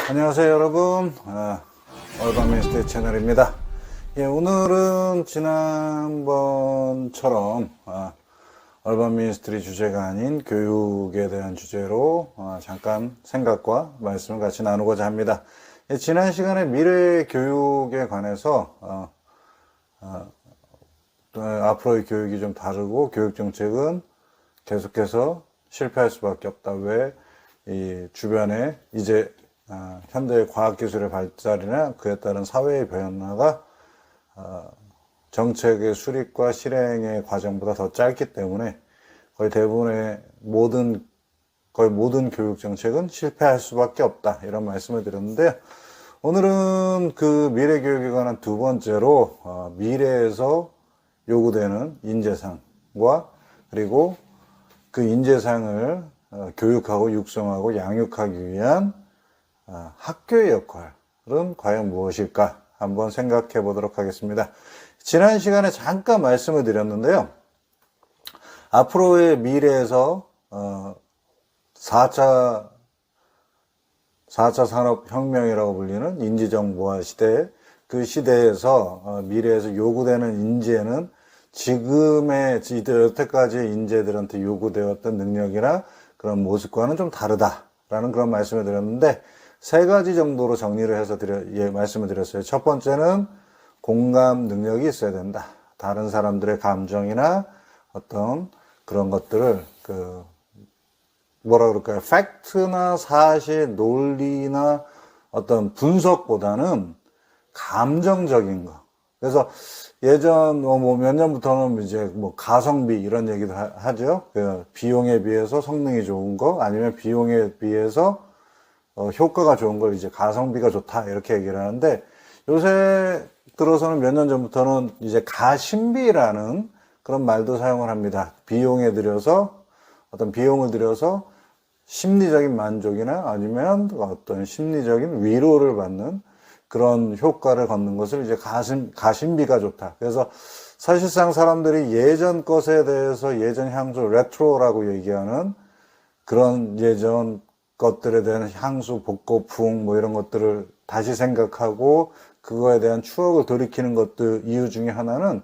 안녕하세요 여러분, 얼반미스트 채널입니다. 오늘은 지난번처럼 얼반미스트리 주제가 아닌 교육에 대한 주제로 잠깐 생각과 말씀을 같이 나누고자 합니다. 지난 시간에 미래 교육에 관해서 앞으로의 교육이 좀 다르고 교육 정책은 계속해서 실패할 수밖에 없다. 왜? 이 주변에 이제 현대의 과학기술의 발달이나 그에 따른 사회의 변화가 정책의 수립과 실행의 과정보다 더 짧기 때문에 거의 대부분의 거의 모든 교육 정책은 실패할 수밖에 없다, 이런 말씀을 드렸는데요. 오늘은 그 미래 교육에 관한 두 번째로 미래에서 요구되는 인재상과 그리고 그 인재상을 교육하고 육성하고 양육하기 위한 학교의 역할은 과연 무엇일까 한번 생각해 보도록 하겠습니다. 지난 시간에 잠깐 말씀을 드렸는데요. 앞으로의 미래에서 4차 산업혁명이라고 불리는 인지정보화 시대, 그 시대에서 미래에서 요구되는 인재는 지금의 여태까지의 인재들한테 요구되었던 능력이나 그런 모습과는 좀 다르다라는 그런 말씀을 드렸는데, 세 가지 정도로 정리를 해서 말씀을 드렸어요. 첫 번째는 공감 능력이 있어야 된다. 다른 사람들의 감정이나 어떤 그런 것들을 뭐라 그럴까요? 팩트나 사실, 논리나 어떤 분석보다는 감정적인 거. 그래서 예전 몇 년부터는 이제 가성비 이런 얘기도 하죠. 비용에 비해서 성능이 좋은 거, 아니면 비용에 비해서 효과가 좋은 걸 이제 가성비가 좋다, 이렇게 얘기를 하는데, 요새 들어서는 몇 년 전부터는 이제 가심비라는 그런 말도 사용을 합니다. 비용을 들여서 심리적인 만족이나 아니면 어떤 심리적인 위로를 받는 그런 효과를 갖는 것을 이제 가심비가 좋다. 그래서 사실상 사람들이 예전 것에 대해서 예전 향수, 레트로라고 얘기하는 그런 예전 것들에 대한 향수, 복고, 부흥 이런 것들을 다시 생각하고 그거에 대한 추억을 돌이키는 것들 이유 중에 하나는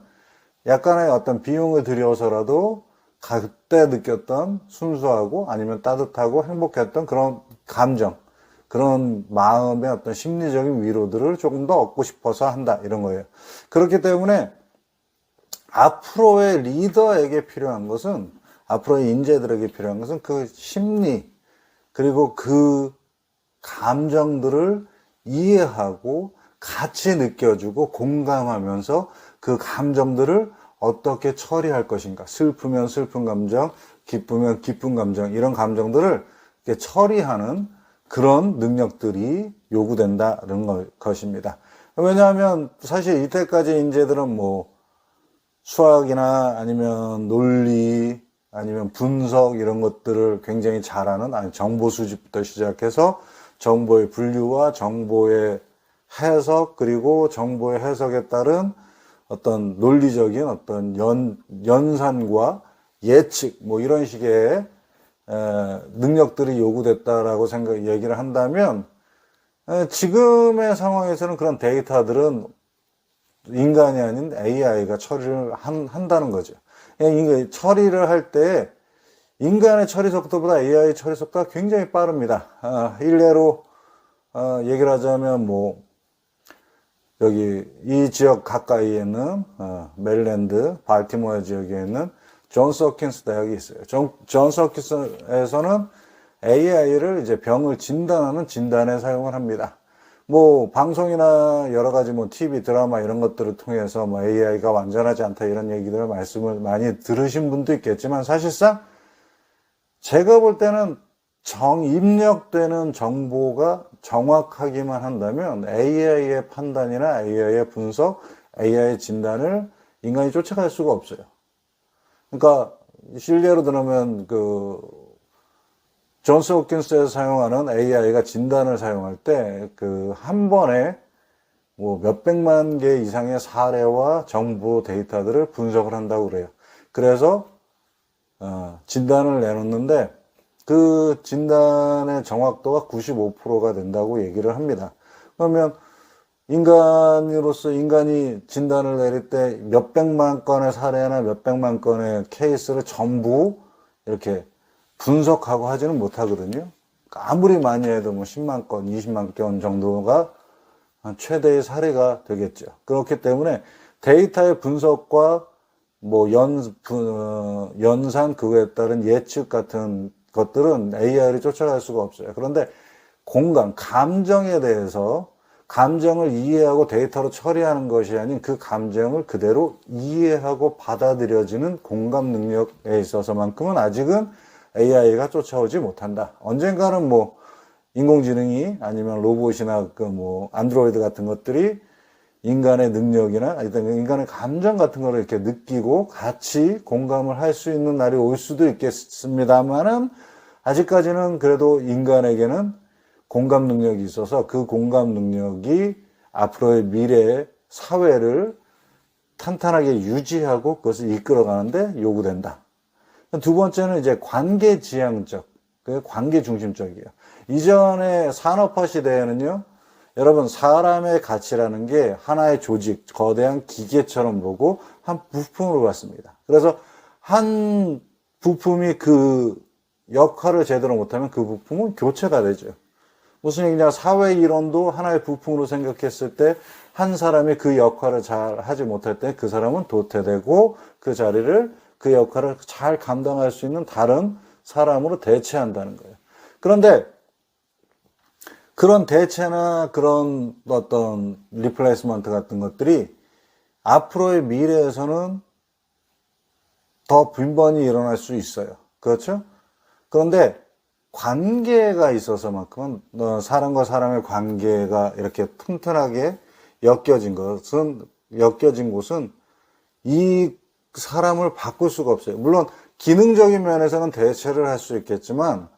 약간의 어떤 비용을 들여서라도 그때 느꼈던 순수하고 아니면 따뜻하고 행복했던 그런 감정, 그런 마음의 어떤 심리적인 위로들을 조금 더 얻고 싶어서 한다, 이런 거예요. 그렇기 때문에 앞으로의 리더에게 필요한 것은, 앞으로의 인재들에게 필요한 것은 그 심리, 그리고 그 감정들을 이해하고 같이 느껴주고 공감하면서 그 감정들을 어떻게 처리할 것인가. 슬프면 슬픈 감정, 기쁘면 기쁜 감정, 이런 감정들을 처리하는 그런 능력들이 요구된다는 것입니다. 왜냐하면 사실 이때까지 인재들은 수학이나 아니면 논리, 아니면 분석 이런 것들을 굉장히 잘하는, 아니 정보 수집부터 시작해서 정보의 분류와 정보의 해석, 그리고 정보의 해석에 따른 어떤 논리적인 어떤 연산과 예측 이런 식의 능력들이 요구됐다라고 얘기를 한다면, 지금의 상황에서는 그런 데이터들은 인간이 아닌 AI가 처리를 한다는 거죠. 처리를 할 때 인간의 처리 속도보다 AI 처리 속도가 굉장히 빠릅니다. 일례로 얘기를 하자면 여기 이 지역 가까이에 있는 메릴랜드 발티모어 지역에 있는 존스 홉킨스 대학이 있어요. 존스 홉킨스에서는 AI를 이제 병을 진단하는 진단에 사용을 합니다. 방송이나 여러 가지 TV 드라마 이런 것들을 통해서 AI가 완전하지 않다, 이런 얘기들을 말씀을 많이 들으신 분도 있겠지만, 사실상 제가 볼 때는 입력되는 정보가 정확하기만 한다면 AI의 판단이나 AI의 분석, AI의 진단을 인간이 쫓아갈 수가 없어요. 그러니까 실례로 들으면 존스 홉킨스에서 사용하는 AI가 진단을 사용할 때 한 번에 몇백만 개 이상의 사례와 정보 데이터들을 분석을 한다고 그래요. 그래서 진단을 내놓는데 그 진단의 정확도가 95%가 된다고 얘기를 합니다. 그러면 인간으로서 인간이 진단을 내릴 때 몇백만 건의 사례나 몇백만 건의 케이스를 전부 이렇게 분석하고 하지는 못하거든요. 아무리 많이 해도 뭐 10만 건, 20만 건 정도가 최대의 사례가 되겠죠. 그렇기 때문에 데이터의 분석과 뭐 연산 그거에 따른 예측 같은 것들은 AI를 쫓아갈 수가 없어요. 그런데 공감, 감정에 대해서 감정을 이해하고 데이터로 처리하는 것이 아닌 그 감정을 그대로 이해하고 받아들여지는 공감 능력에 있어서만큼은 아직은 AI가 쫓아오지 못한다. 언젠가는 뭐 인공지능이 아니면 로봇이나 그 뭐 안드로이드 같은 것들이 인간의 능력이나 인간의 감정 같은 걸 이렇게 느끼고 같이 공감을 할 수 있는 날이 올 수도 있겠습니다만은 아직까지는 그래도 인간에게는 공감 능력이 있어서 그 공감 능력이 앞으로의 미래의 사회를 탄탄하게 유지하고 그것을 이끌어가는데 요구된다. 두 번째는 이제 관계지향적, 관계 중심적이에요. 이전의 산업화 시대에는요, 여러분 사람의 가치라는 게 하나의 조직, 거대한 기계처럼 보고 한 부품으로 봤습니다. 그래서 한 부품이 그 역할을 제대로 못하면 그 부품은 교체가 되죠. 무슨 얘기냐, 사회 이론도 하나의 부품으로 생각했을 때 한 사람이 그 역할을 잘 하지 못할 때 그 사람은 도태되고 그 자리를 그 역할을 잘 감당할 수 있는 다른 사람으로 대체한다는 거예요. 그런데 그런 대체나 그런 어떤 리플레이스먼트 같은 것들이 앞으로의 미래에서는 더 빈번히 일어날 수 있어요. 그렇죠? 그런데 관계가 있어서만큼은 사람과 사람의 관계가 이렇게 튼튼하게 엮여진 곳은 이 사람을 바꿀 수가 없어요. 물론 기능적인 면에서는 대체를 할 수 있겠지만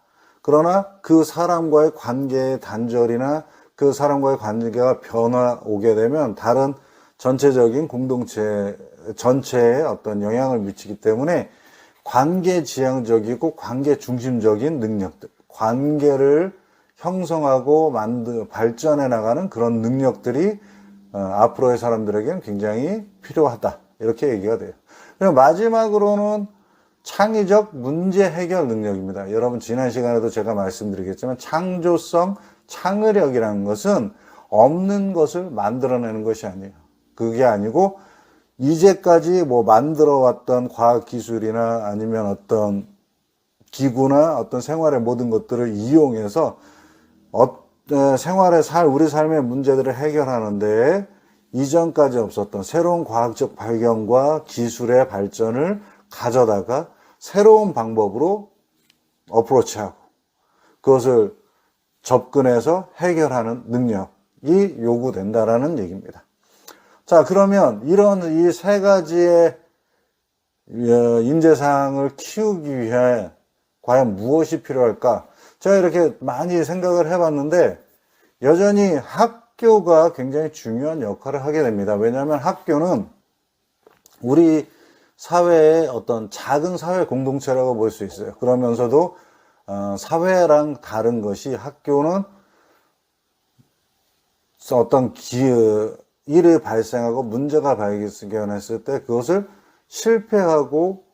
그러나 그 사람과의 관계의 단절이나 그 사람과의 관계가 변화 오게 되면 다른 전체적인 공동체 전체에 어떤 영향을 미치기 때문에 관계 지향적이고 관계 중심적인 능력들, 관계를 형성하고 발전해 나가는 그런 능력들이 앞으로의 사람들에게는 굉장히 필요하다. 이렇게 얘기가 돼요. 그리고 마지막으로는 창의적 문제 해결 능력입니다. 여러분 지난 시간에도 제가 말씀드리겠지만 창조성, 창의력이라는 것은 없는 것을 만들어내는 것이 아니에요. 그게 아니고 이제까지 뭐 만들어 왔던 과학 기술이나 아니면 어떤 기구나 어떤 생활의 모든 것들을 이용해서 우리 삶의 문제들을 해결하는데 이전까지 없었던 새로운 과학적 발견과 기술의 발전을 가져다가 새로운 방법으로 어프로치하고 그것을 접근해서 해결하는 능력이 요구된다라는 얘기입니다. 자, 그러면 이런 이 세 가지의 인재상을 키우기 위해 과연 무엇이 필요할까? 제가 이렇게 많이 생각을 해봤는데 여전히 학교가 굉장히 중요한 역할을 하게 됩니다. 왜냐하면 학교는 우리 사회의 어떤 작은 사회 공동체라고 볼 수 있어요. 그러면서도 사회랑 다른 것이 학교는 어떤 일이 발생하고 문제가 발견했을 때 그것을 실패하고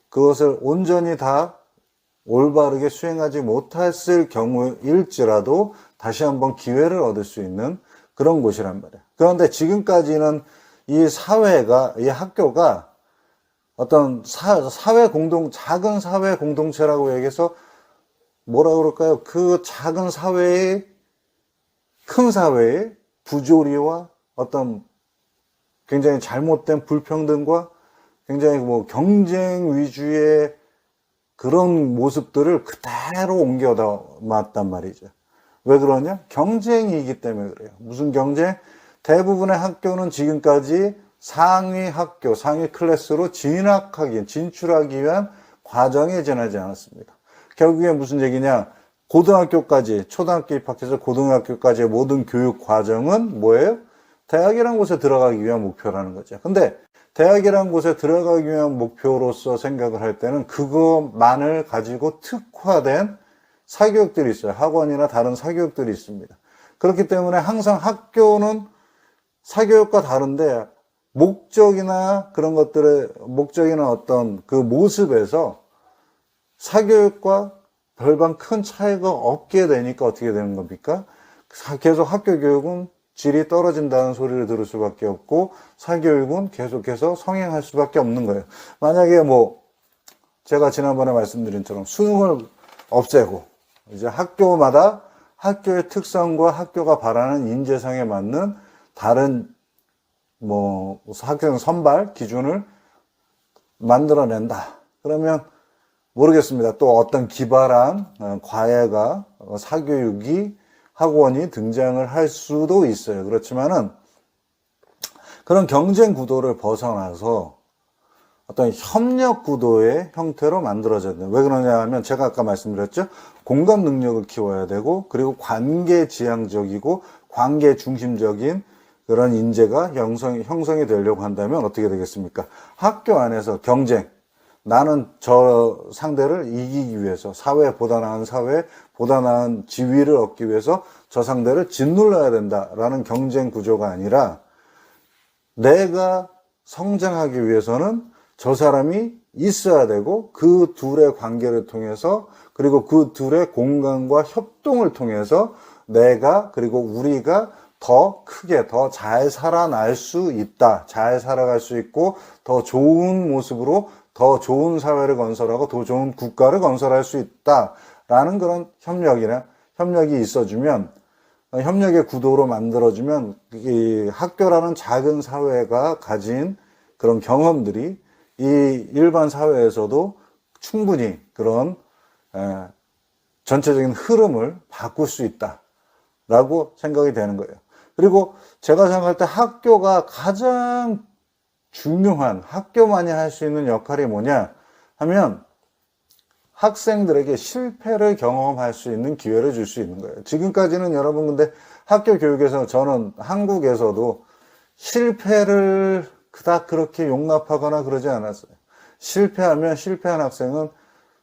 그것을 온전히 다 올바르게 수행하지 못했을 경우일지라도 다시 한번 기회를 얻을 수 있는 그런 곳이란 말이에요. 그런데 지금까지는 이 학교가 어떤 작은 사회 공동체라고 얘기해서 뭐라 그럴까요? 그 작은 사회의, 큰 사회의 부조리와 어떤 굉장히 잘못된 불평등과 굉장히 뭐 경쟁 위주의 그런 모습들을 그대로 옮겨왔단 말이죠. 왜 그러냐? 경쟁이기 때문에 그래요. 무슨 경쟁? 대부분의 학교는 지금까지 상위 학교, 상위 클래스로 진출하기 위한 과정에 지나지 않았습니다. 결국에 무슨 얘기냐? 초등학교 입학해서 고등학교까지의 모든 교육 과정은 뭐예요? 대학이라는 곳에 들어가기 위한 목표라는 거죠. 근데 대학이라는 곳에 들어가기 위한 목표로서 생각을 할 때는 그것만을 가지고 특화된 사교육들이 있어요. 학원이나 다른 사교육들이 있습니다. 그렇기 때문에 항상 학교는 사교육과 다른데 목적이나 그런 것들의 목적이나 어떤 그 모습에서 사교육과 별반 큰 차이가 없게 되니까 어떻게 되는 겁니까? 계속 학교 교육은 질이 떨어진다는 소리를 들을 수밖에 없고 사교육은 계속해서 성행할 수밖에 없는 거예요. 만약에 뭐 제가 지난번에 말씀드린 것처럼 수능을 없애고 이제 학교마다 학교의 특성과 학교가 바라는 인재상에 맞는 다른 뭐 학생 선발 기준을 만들어낸다. 그러면 모르겠습니다. 또 어떤 기발한 과외가 사교육이 학원이 등장을 할 수도 있어요. 그렇지만은 그런 경쟁 구도를 벗어나서 어떤 협력 구도의 형태로 만들어져야 돼요. 왜 그러냐 하면 제가 아까 말씀드렸죠. 공감 능력을 키워야 되고 그리고 관계 지향적이고 관계 중심적인 그런 인재가 형성이 되려고 한다면 어떻게 되겠습니까? 학교 안에서 경쟁, 나는 저 상대를 이기기 위해서 보다 나은 사회, 보다 나은 지위를 얻기 위해서 저 상대를 짓눌러야 된다라는 경쟁 구조가 아니라 내가 성장하기 위해서는 저 사람이 있어야 되고 그 둘의 관계를 통해서 그리고 그 둘의 공감과 협동을 통해서 내가 그리고 우리가 더 크게 더 잘 살아날 수 있다. 잘 살아갈 수 있고 더 좋은 모습으로 더 좋은 사회를 건설하고 더 좋은 국가를 건설할 수 있다라는 그런 협력이 있어주면 협력의 구도로 만들어주면 이 학교라는 작은 사회가 가진 그런 경험들이 이 일반 사회에서도 충분히 그런 전체적인 흐름을 바꿀 수 있다라고 생각이 되는 거예요. 그리고 제가 생각할 때 학교가 가장 중요한 학교만이 할 수 있는 역할이 뭐냐 하면 학생들에게 실패를 경험할 수 있는 기회를 줄 수 있는 거예요. 지금까지는 여러분 근데 학교 교육에서 저는 한국에서도 실패를 그닥 그렇게 용납하거나 그러지 않았어요. 실패하면 실패한 학생은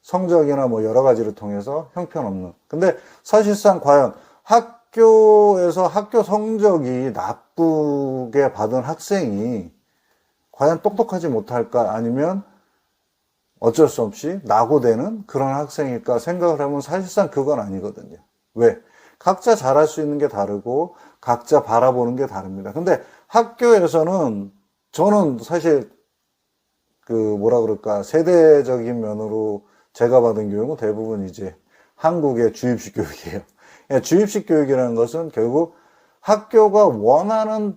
성적이나 뭐 여러 가지를 통해서 형편없는. 근데 사실상 과연 학교에서 학교 성적이 나쁘게 받은 학생이 과연 똑똑하지 못할까 아니면 어쩔 수 없이 낙오되는 그런 학생일까 생각을 하면 사실상 그건 아니거든요. 왜? 각자 잘할 수 있는 게 다르고 각자 바라보는 게 다릅니다. 근데 학교에서는 저는 사실 그 뭐라 그럴까 세대적인 면으로 제가 받은 교육은 대부분 이제 한국의 주입식 교육이에요. 주입식 교육이라는 것은 결국 학교가 원하는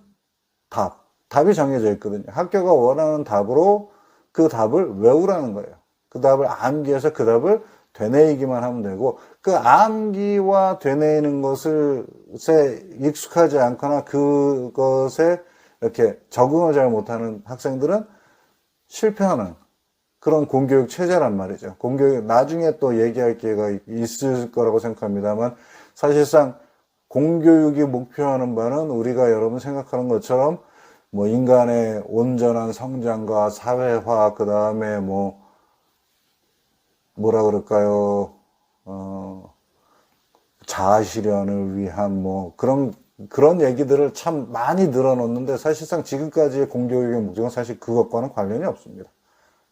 답이 정해져 있거든요. 학교가 원하는 답으로 그 답을 외우라는 거예요. 그 답을 암기해서 그 답을 되뇌이기만 하면 되고 그 암기와 되뇌이는 것에 익숙하지 않거나 그것에 이렇게 적응을 잘 못하는 학생들은 실패하는 그런 공교육 체제란 말이죠. 공교육 나중에 또 얘기할 기회가 있을 거라고 생각합니다만 사실상 공교육이 목표하는 바는 우리가 여러분 생각하는 것처럼 뭐 인간의 온전한 성장과 사회화 그 다음에 뭐라 그럴까요? 자아 실현을 위한 그런 얘기들을 참 많이 늘어놓는데 사실상 지금까지의 공교육의 목적은 사실 그것과는 관련이 없습니다.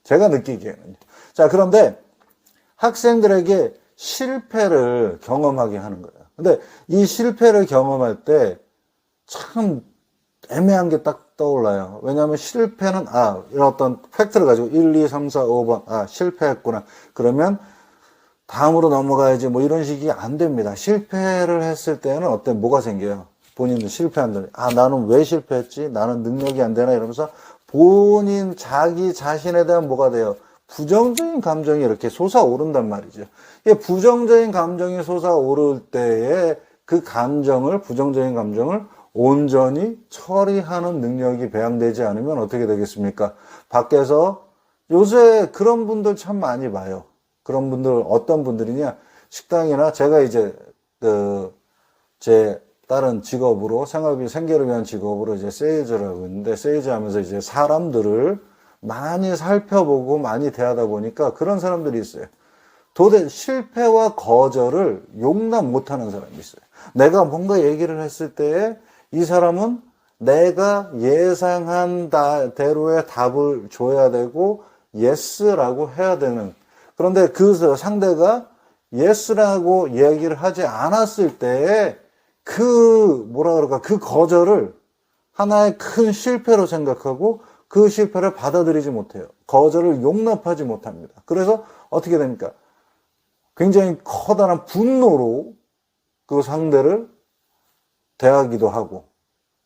제가 느끼기에는요. 자, 그런데 학생들에게 실패를 경험하게 하는 거예요. 근데 이 실패를 경험할 때 참 애매한 게 딱 떠올라요. 왜냐하면 실패는 이런 어떤 팩트를 가지고 1, 2, 3, 4, 5번 실패했구나. 그러면 다음으로 넘어가야지 이런 식이 안 됩니다. 실패를 했을 때는 뭐가 생겨요? 본인도 실패한다. 나는 왜 실패했지? 나는 능력이 안 되나? 이러면서 본인 자기 자신에 대한 뭐가 돼요? 부정적인 감정이 이렇게 솟아오른단 말이죠. 이 부정적인 감정이 솟아오를 때에 그 부정적인 감정을 온전히 처리하는 능력이 배양되지 않으면 어떻게 되겠습니까? 밖에서 요새 그런 분들 참 많이 봐요. 그런 분들 어떤 분들이냐? 식당이나 제가 이제 제 다른 직업으로 생계를 위한 직업으로 이제 세일즈를 하고 있는데, 세일즈 하면서 이제 사람들을 많이 살펴보고 많이 대하다 보니까 그런 사람들이 있어요. 도대체 실패와 거절을 용납 못하는 사람이 있어요. 내가 뭔가 얘기를 했을 때에 이 사람은 내가 예상한 대로의 답을 줘야 되고 예스라고 해야 되는, 그런데 그 상대가 예스라고 얘기를 하지 않았을 때에 그 거절을 하나의 큰 실패로 생각하고 그 실패를 받아들이지 못해요. 거절을 용납하지 못합니다. 그래서 어떻게 됩니까? 굉장히 커다란 분노로 그 상대를 대하기도 하고,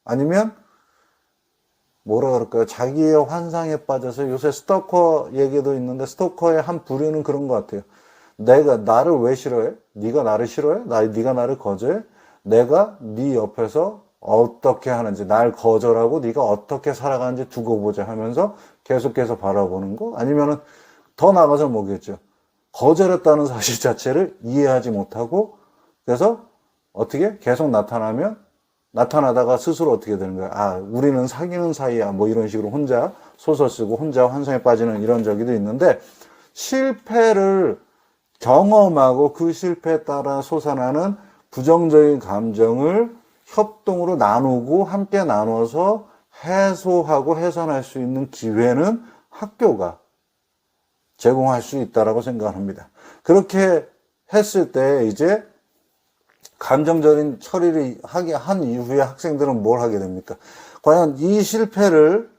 아니면 자기의 환상에 빠져서, 요새 스토커 얘기도 있는데 스토커의 한 부류는 그런 것 같아요. 나를 왜 싫어해? 네가 나를 싫어해? 네가 나를 거절해? 내가 네 옆에서 어떻게 하는지, 날 거절하고 네가 어떻게 살아가는지 두고 보자 하면서 계속해서 바라보는 거. 아니면은 더 나가서 뭐겠죠? 거절했다는 사실 자체를 이해하지 못하고, 그래서 어떻게 계속 나타나다가 스스로 어떻게 되는 거야? 아, 우리는 사귀는 사이야. 뭐 이런 식으로 혼자 소설 쓰고 혼자 환상에 빠지는 이런 적이 있는데, 실패를 경험하고 그 실패에 따라 솟아나는 부정적인 감정을 협동으로 나누고 함께 나눠서 해소하고 해소할 수 있는 기회는 학교가 제공할 수 있다라고 생각합니다. 그렇게 했을 때 이제 감정적인 처리를 한 이후에 학생들은 뭘 하게 됩니까? 과연 이 실패를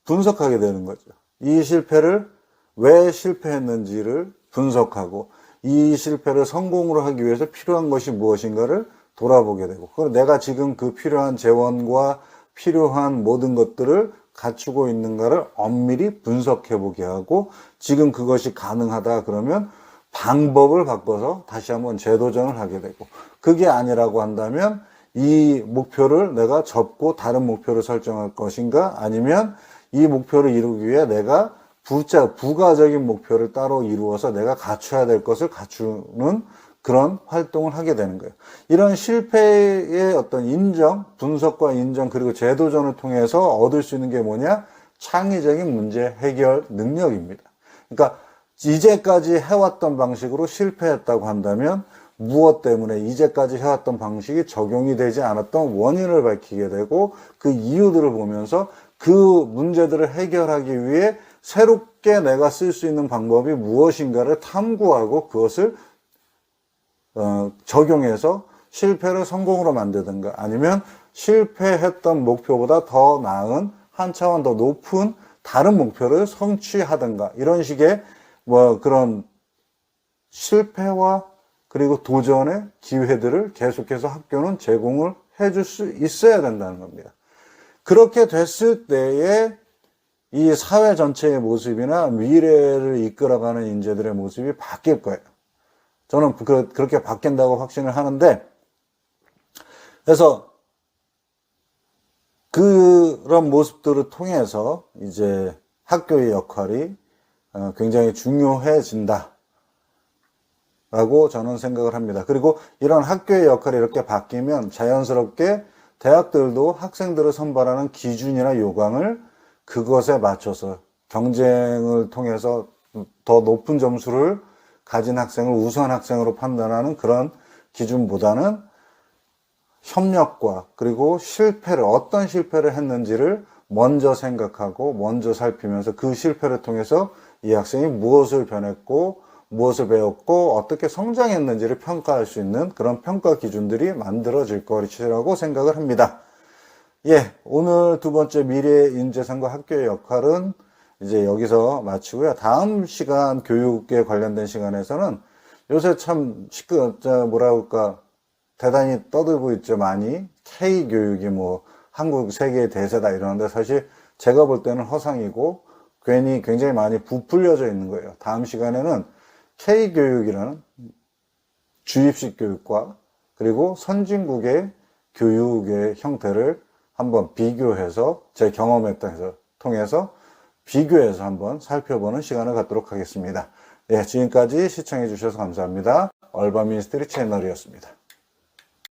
분석하게 되는 거죠. 이 실패를 왜 실패했는지를 분석하고, 이 실패를 성공으로 하기 위해서 필요한 것이 무엇인가를 돌아보게 되고, 그리고 내가 지금 그 필요한 재원과 필요한 모든 것들을 갖추고 있는가를 엄밀히 분석해 보게 하고, 지금 그것이 가능하다 그러면 방법을 바꿔서 다시 한번 재도전을 하게 되고, 그게 아니라고 한다면 이 목표를 내가 접고 다른 목표를 설정할 것인가, 아니면 이 목표를 이루기 위해 내가 부가적인 목표를 따로 이루어서 내가 갖춰야 될 것을 갖추는 그런 활동을 하게 되는 거예요. 이런 실패의 어떤 인정, 분석과 인정, 그리고 재도전을 통해서 얻을 수 있는 게 뭐냐? 창의적인 문제 해결 능력입니다. 그러니까 이제까지 해왔던 방식으로 실패했다고 한다면 무엇 때문에 이제까지 해왔던 방식이 적용이 되지 않았던 원인을 밝히게 되고, 그 이유들을 보면서 그 문제들을 해결하기 위해 새롭게 내가 쓸 수 있는 방법이 무엇인가를 탐구하고 그것을 적용해서 실패를 성공으로 만들든가, 아니면 실패했던 목표보다 더 나은 한 차원 더 높은 다른 목표를 성취하든가, 이런 식의 그런 실패와 그리고 도전의 기회들을 계속해서 학교는 제공을 해줄 수 있어야 된다는 겁니다. 그렇게 됐을 때에 이 사회 전체의 모습이나 미래를 이끌어가는 인재들의 모습이 바뀔 거예요. 저는 그렇게 바뀐다고 확신을 하는데, 그래서 그런 모습들을 통해서 이제 학교의 역할이 굉장히 중요해진다 라고 저는 생각을 합니다. 그리고 이런 학교의 역할이 이렇게 바뀌면 자연스럽게 대학들도 학생들을 선발하는 기준이나 요강을 그것에 맞춰서 경쟁을 통해서 더 높은 점수를 가진 학생을 우수한 학생으로 판단하는 그런 기준보다는 협력과, 그리고 어떤 실패를 했는지를 먼저 생각하고 먼저 살피면서 그 실패를 통해서 이 학생이 무엇을 변했고 무엇을 배웠고 어떻게 성장했는지를 평가할 수 있는 그런 평가 기준들이 만들어질 것이라고 생각을 합니다. 예, 오늘 두 번째 미래 인재상과 학교의 역할은 이제 여기서 마치고요. 다음 시간 교육에 관련된 시간에서는 요새 참 대단히 떠들고 있죠. 많이 K교육이 한국 세계의 대세다 이러는데, 사실 제가 볼 때는 허상이고 굉장히 많이 부풀려져 있는 거예요. 다음 시간에는 K교육이라는 주입식 교육과 그리고 선진국의 교육의 형태를 한번 비교해서, 제 경험에 통해서 비교해서 한번 살펴보는 시간을 갖도록 하겠습니다. 네, 지금까지 시청해 주셔서 감사합니다. 얼바미니스트리 채널이었습니다.